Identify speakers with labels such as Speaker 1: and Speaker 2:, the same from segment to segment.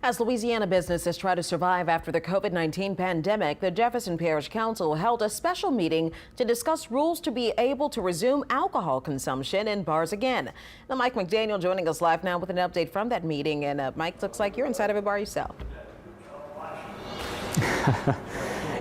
Speaker 1: As Louisiana businesses try to survive after the COVID-19 pandemic, the Jefferson Parish Council held a special meeting to discuss rules to be able to resume alcohol consumption in bars again. Now, Mike Mcdaniel joining us live now with an update from that meeting. And Mike, looks like you're inside of a bar yourself.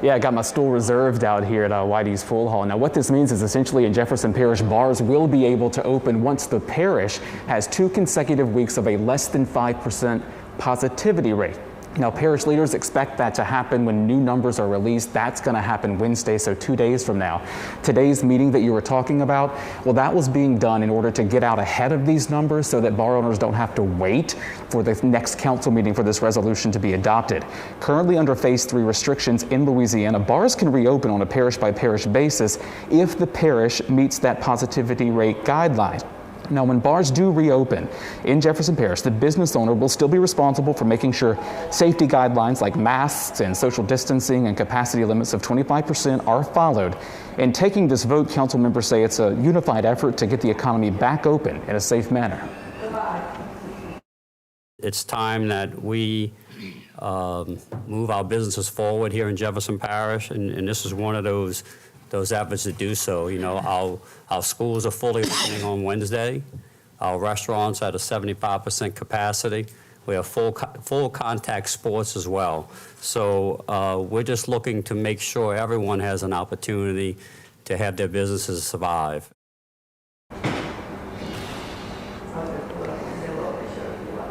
Speaker 2: Yeah, I got my stool reserved out here at Whitey's Pool Hall. Now, what this means is essentially in Jefferson Parish, bars will be able to open once the parish has 2 consecutive weeks of a less than 5% positivity rate. Now, parish leaders expect that to happen when new numbers are released. That's going to happen Wednesday, so 2 days from now. Today's meeting that you were talking about, well, that was being done in order to get out ahead of these numbers so that bar owners don't have to wait for the next council meeting for this resolution to be adopted. Currently under phase 3 restrictions in Louisiana, bars can reopen on a parish by parish basis if the parish meets that positivity rate guideline. Now, when bars do reopen in Jefferson Parish, the business owner will still be responsible for making sure safety guidelines like masks and social distancing and capacity limits of 25% are followed. In taking this vote, council members say it's a unified effort to get the economy back open in a safe manner.
Speaker 3: It's time that we move our businesses forward here in Jefferson Parish, and this is one of those efforts to do so. You know, our schools are fully opening on Wednesday. Our restaurants at a 75% capacity. We have full contact sports as well. So we're just looking to make sure everyone has an opportunity to have their businesses survive.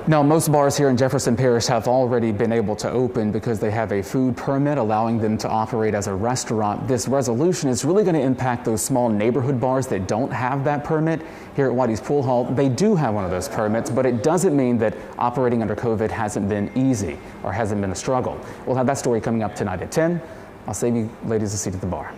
Speaker 2: Now, most bars here in Jefferson Parish have already been able to open because they have a food permit allowing them to operate as a restaurant. This resolution is really going to impact those small neighborhood bars that don't have that permit. Here at Whitey's Pool Hall, they do have one of those permits, but it doesn't mean that operating under COVID hasn't been easy or hasn't been a struggle. We'll have that story coming up tonight at 10. I'll save you ladies a seat at the bar.